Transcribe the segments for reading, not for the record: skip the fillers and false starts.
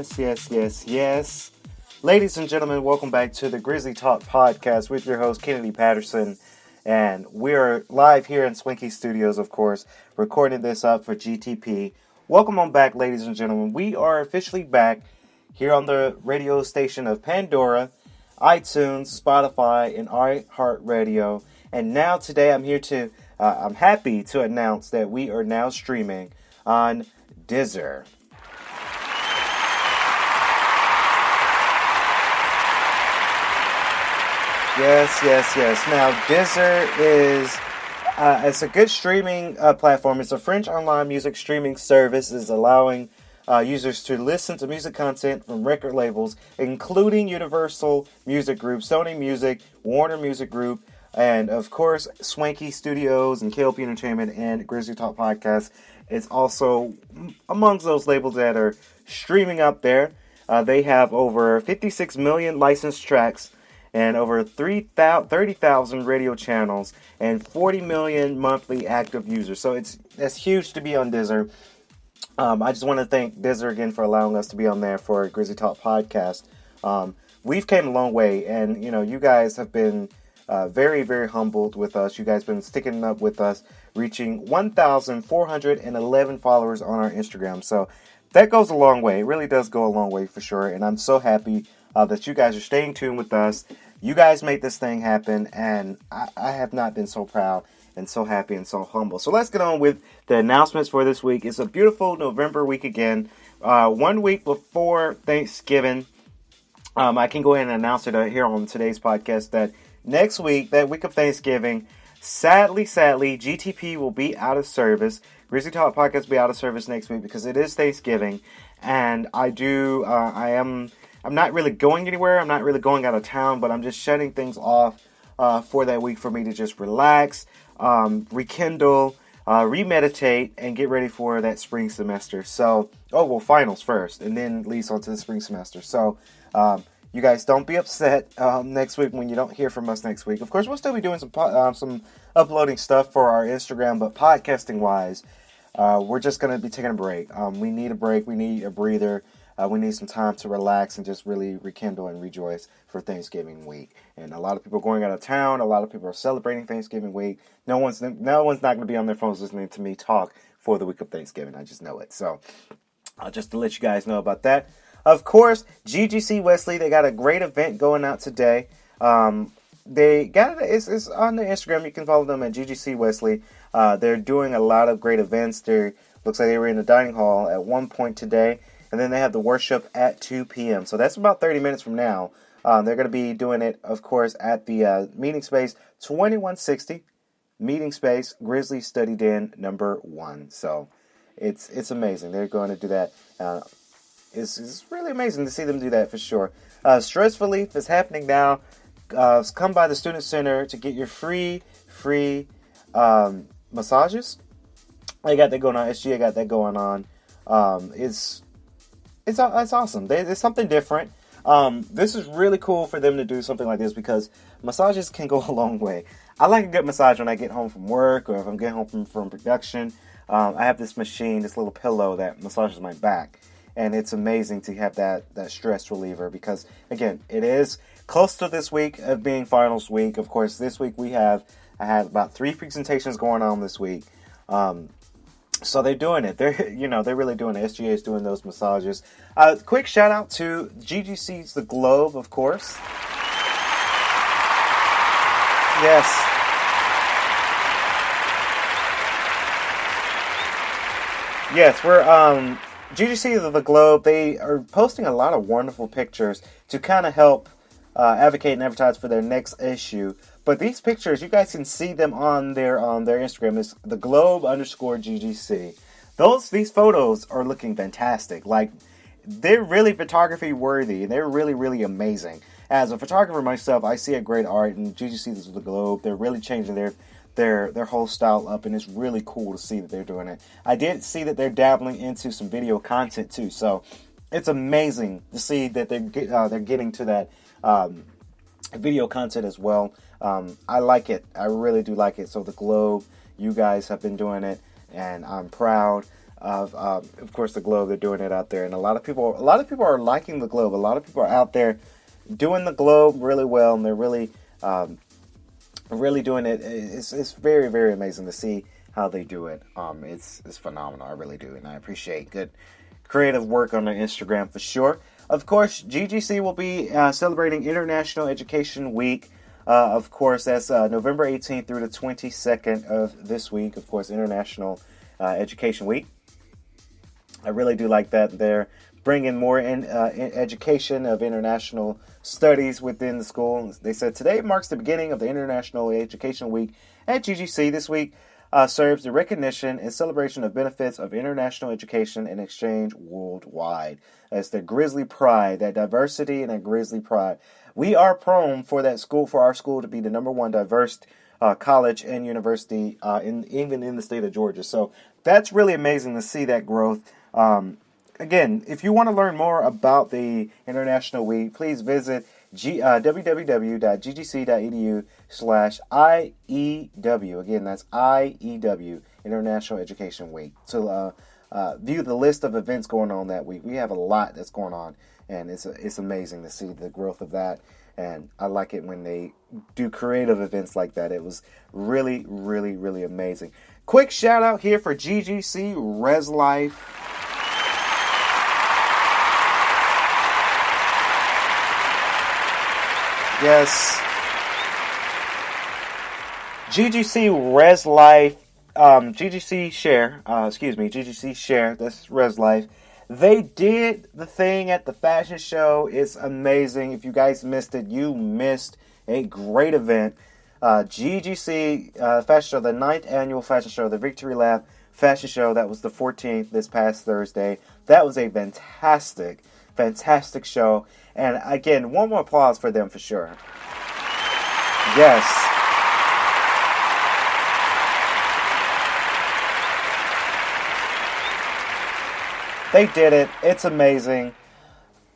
Yes. Ladies and gentlemen, welcome back to the Grizzly Talk Podcast with your host, Kennedy Patterson. And we're live here in Swanky Studios, of course, recording this up for GTP. Welcome on back, ladies and gentlemen. We are officially back here on the radio station of Pandora, iTunes, Spotify, and iHeart Radio. And now today I'm happy to announce that we are now streaming on Deezer. Yes. Now, Deezer is it's a good streaming platform. It's a French online music streaming service. It's allowing users to listen to music content from record labels, including Universal Music Group, Sony Music, Warner Music Group, and, of course, Swanky Studios and K.L.P. Entertainment and Grizzly Talk Podcast. It's also amongst those labels that are streaming up there. They have over 56 million licensed tracks and over 30,000 radio channels and 40 million monthly active users. So that's huge to be on Deezer. I just want to thank Deezer again for allowing us to be on there for Grizzly Talk Podcast. We've came a long way, and you guys have been very, very humbled with us. You guys have been sticking up with us, reaching 1,411 followers on our Instagram. So that goes a long way. It really does go a long way for sure. And I'm so happy that you guys are staying tuned with us. You guys made this thing happen, and I have not been so proud and so happy and so humble. So let's get on with the announcements for this week. It's a beautiful November week again. 1 week before Thanksgiving, I can go ahead and announce it here on today's podcast that next week, that week of Thanksgiving, sadly, GTP will be out of service. Grizzly Talk Podcast will be out of service next week because it is Thanksgiving, and I'm not really going anywhere. I'm not really going out of town, but I'm just shutting things off for that week for me to just relax, rekindle, remeditate, and get ready for that spring semester. So, finals first, and then leads on to the spring semester. So, you guys don't be upset next week when you don't hear from us next week. Of course, we'll still be doing some uploading stuff for our Instagram, but podcasting-wise, we're just going to be taking a break. We need a break. We need a breather. We need some time to relax and just really rekindle and rejoice for Thanksgiving week. And a lot of people are going out of town. A lot of people are celebrating Thanksgiving week. No one's not going to be on their phones listening to me talk for the week of Thanksgiving. I just know it. So, just to let you guys know about that. Of course, GGC Wesley, they got a great event going out today. They got it's on their Instagram. You can follow them at GGC Wesley. They're doing a lot of great events. Looks like they were in the dining hall at one point today. And then they have the worship at 2 p.m. So that's about 30 minutes from now. They're going to be doing it, of course, at the meeting space 2160, meeting space, Grizzly Study Den number 1. So it's amazing. They're going to do that. It's really amazing to see them do that for sure. Stress relief is happening now. Come by the Student Center to get your free massages. I got that going on. SGA got that going on. It's awesome. It's something different. This is really cool for them to do something like this because massages can go a long way. I like a good massage when I get home from work or if I'm getting home from production. I have this machine, this little pillow that massages my back. And it's amazing to have that stress reliever because, again, it is close to this week of being finals week. Of course, this week I had about 3 presentations going on this week. So they're doing it. They're really doing it. SGA is doing those massages. Quick shout out to GGC's The Globe, of course. Yes, we're GGC The Globe. They are posting a lot of wonderful pictures to kind of help advocate and advertise for their next issue. But these pictures, you guys can see them on their Instagram. It's theglobe_GGC. These photos are looking fantastic. Like, they're really photography worthy. They're really, really amazing. As a photographer myself, I see a great art, and GGC The Globe, they're really changing their whole style up, and it's really cool to see that they're doing it. I did see that they're dabbling into some video content too, so it's amazing to see that they're getting to that video content as well. I like it. I really do like it. So The Globe, you guys have been doing it, and I'm proud. of course, the Globe. They're doing it out there, and a lot of people are liking the Globe. A lot of people are out there doing the Globe really well, and they're really doing it. It's very, very amazing to see how they do it. It's phenomenal. I really do, and I appreciate good creative work on their Instagram for sure. Of course, GGC will be celebrating International Education Week. Of course, that's November 18th through the 22nd of this week. Of course, International Education Week. I really do like that. They're bringing more in education of international studies within the school. They said today marks the beginning of the International Education Week at GGC. This week serves the recognition and celebration of benefits of international education and exchange worldwide. That's the Grizzly Pride, that diversity and that Grizzly Pride. We are prone for our school to be the number one diverse college and university even in the state of Georgia. So that's really amazing to see that growth. Again, if you want to learn more about the International Week, please visit www.ggc.edu/IEW. Again, that's IEW, International Education Week. To view the list of events going on that week. We have a lot that's going on, and it's amazing to see the growth of that. And I like it when they do creative events like that. It was really, really, really amazing. Quick shout out here for GGC Res Life. Yes. GGC Res Life, GGC Share, GGC Share, that's Res Life. They did the thing at the fashion show. It's amazing. If you guys missed it, you missed a great event. GGC Fashion Show, the 9th annual fashion show, the Victory Lap Fashion Show, that was the 14th this past Thursday. That was a fantastic show. And again, one more applause for them for sure. Yes. They did it. It's amazing.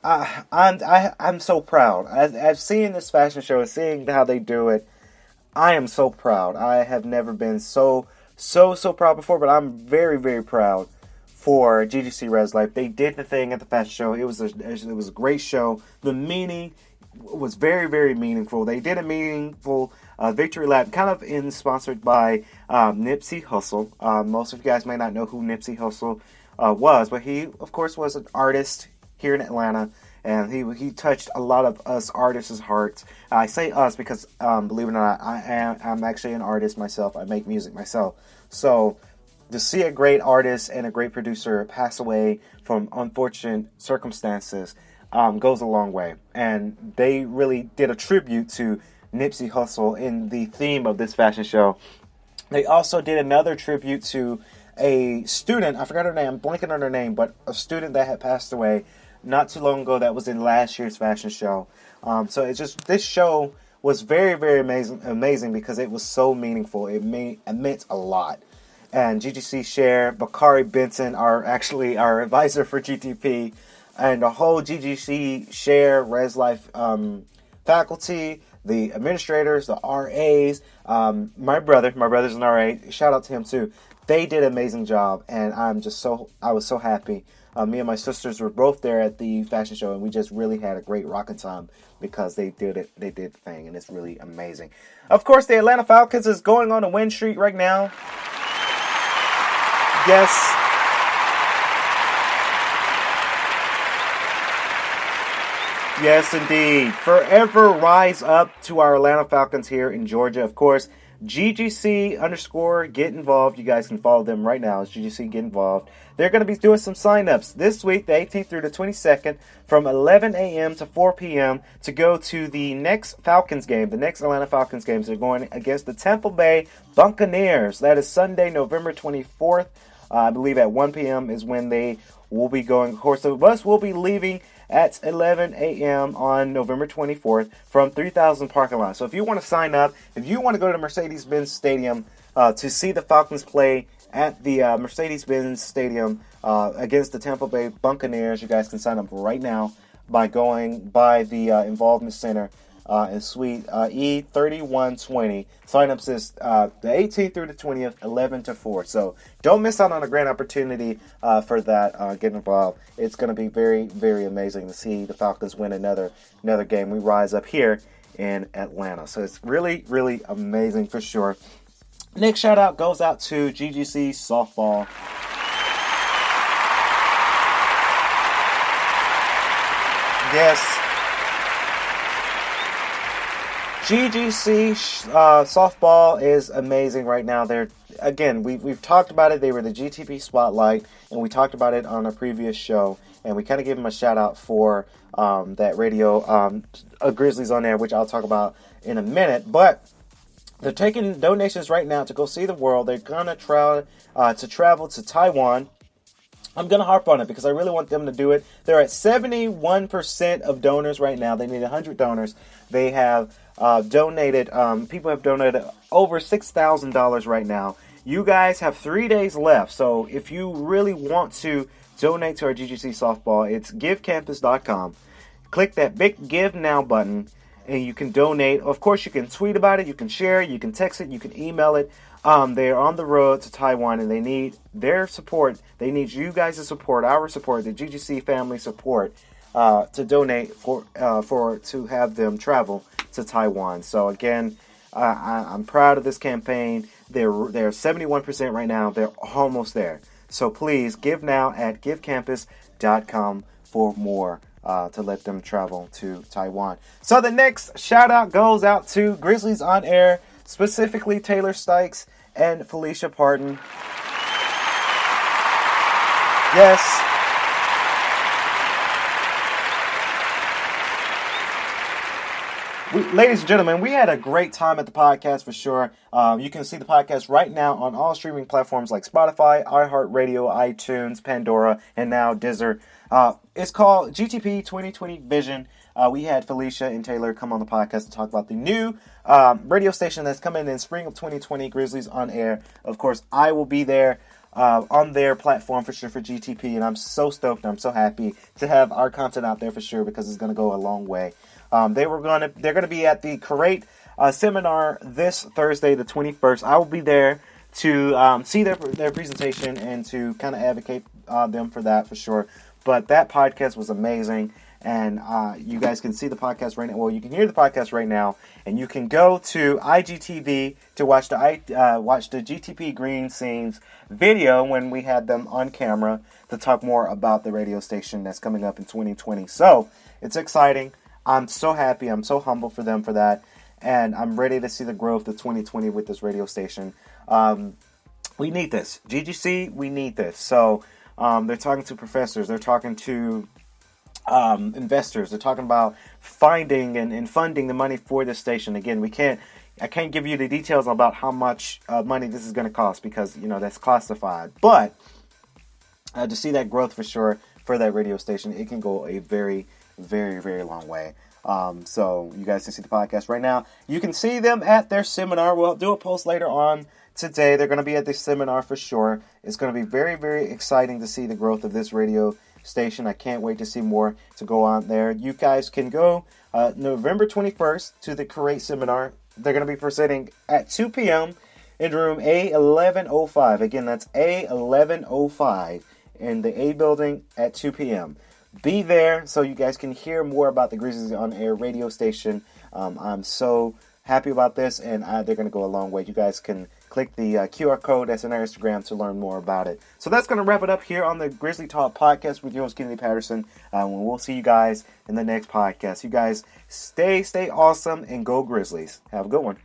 I'm so proud. I've seen this fashion show and seeing how they do it. I am so proud. I have never been so proud before, but I'm very, very proud for GGC Res Life. They did the thing at the fashion show. It was a great show. The meaning was very, very meaningful. They did a meaningful victory lap, kind of sponsored by Nipsey Hussle. Most of you guys may not know who Nipsey Hussle was, but he, of course, was an artist here in Atlanta, and he touched a lot of us artists' hearts. I say us because, believe it or not, I'm actually an artist myself. I make music myself. So to see a great artist and a great producer pass away from unfortunate circumstances goes a long way. And they really did a tribute to Nipsey Hussle in the theme of this fashion show. They also did another tribute to a student, I forgot her name, I'm blanking on her name, but a student that had passed away not too long ago that was in last year's fashion show. So it's just, this show was very, very amazing because it was so meaningful. It meant a lot. And GGC Share, Bakari Benson are actually our advisor for GTP, and the whole GGC Share Res Life faculty, the administrators, the RAs, my brother's an RA, shout out to him too. They did an amazing job, and I was so happy. Me and my sisters were both there at the fashion show, and we just really had a great rocking time because they did the thing, and it's really amazing. Of course, the Atlanta Falcons is going on a win streak right now. Yes. Yes, indeed. Forever rise up to our Atlanta Falcons here in Georgia. Of course, GGC_Get Involved. You guys can follow them right now. It's GGC Get Involved. They're going to be doing some signups this week, the 18th through the 22nd, from 11 a.m. to 4 p.m. to go to the next Falcons game, the next Atlanta Falcons games. They're going against the Tampa Bay Buccaneers. That is Sunday, November 24th. I believe at 1 p.m. is when they will be going. Of course, the bus will be leaving at 11 a.m. on November 24th from 3000 parking lot. So if you want to sign up, if you want to go to Mercedes-Benz Stadium to see the Falcons play at the Mercedes-Benz Stadium against the Tampa Bay Buccaneers, you guys can sign up right now by going by the Involvement Center in Suite E3120. Signups is the 18th through the 20th, 11 to 4. So don't miss out on a great opportunity for that. Get involved. It's going to be very, very amazing to see the Falcons win another game. We rise up here in Atlanta. So it's really, really amazing for sure. Next shout out goes out to GGC Softball. Yes. GGC Softball is amazing right now. We've talked about it. They were the GTP Spotlight, and we talked about it on a previous show, and we kind of gave them a shout out for that radio Grizzlies on Air, which I'll talk about in a minute. But they're taking donations right now to go see the world. They're gonna travel to Taiwan. I'm going to harp on it because I really want them to do it. They're at 71% of donors right now. They need 100 donors. They have donated, people have donated over $6,000 right now. You guys have 3 days left. So if you really want to donate to our GGC Softball, it's givecampus.com. Click that big Give Now button and you can donate. Of course, you can tweet about it, you can share it, you can text it, you can email it. They are on the road to Taiwan, and they need their support. They need you guys' support, our support, the GGC family support, to donate to have them travel to Taiwan. So again, I'm proud of this campaign. They're 71% right now. They're almost there. So please give now at givecampus.com for more to let them travel to Taiwan. So the next shout out goes out to Grizzlies on Air, specifically Taylor Stikes and Felicia Parton. Yes. Ladies and gentlemen, we had a great time at the podcast for sure. You can see the podcast right now on all streaming platforms like Spotify, iHeart Radio, iTunes, Pandora, and now Deezer. It's called GTP 2020 Vision. We had Felicia and Taylor come on the podcast to talk about the new radio station that's coming in spring of 2020, Grizzlies on Air. Of course, I will be there on their platform for sure for GTP, and I'm so stoked. I'm so happy to have our content out there for sure because it's going to go a long way. They're going to be at the CREATE seminar this Thursday, the 21st. I will be there to see their presentation and to kind of advocate them for that for sure. But that podcast was amazing. And you guys can see the podcast right now. Well, you can hear the podcast right now, and you can go to IGTV to watch the GTP Green Scenes video when we had them on camera to talk more about the radio station that's coming up in 2020. So it's exciting. I'm so happy. I'm so humble for them for that, and I'm ready to see the growth of 2020 with this radio station. We need this, GGC. We need this. So they're talking to professors. They're talking to investors. They're talking about finding and funding the money for this station. Again, I can't give you the details about how much money this is going to cost because, that's classified. But to see that growth for sure for that radio station, it can go a very, very, very long way. So you guys can see the podcast right now. You can see them at their seminar. We'll do a post later on today. They're going to be at this seminar for sure. It's going to be very, very exciting to see the growth of this radio station. I can't wait to see more to go on there. You guys can go November 21st to the CREATE seminar. They're going to be presenting at 2 p.m. in room A1105. Again, that's A1105 in the A building at 2 p.m. Be there so you guys can hear more about the Grizzlies on Air radio station. I'm so happy about this, and they're going to go a long way. You guys can click the QR code that's on our Instagram to learn more about it. So that's going to wrap it up here on the Grizzly Talk podcast with your host, Kennedy Patterson. We'll see you guys in the next podcast. You guys stay awesome and go Grizzlies. Have a good one.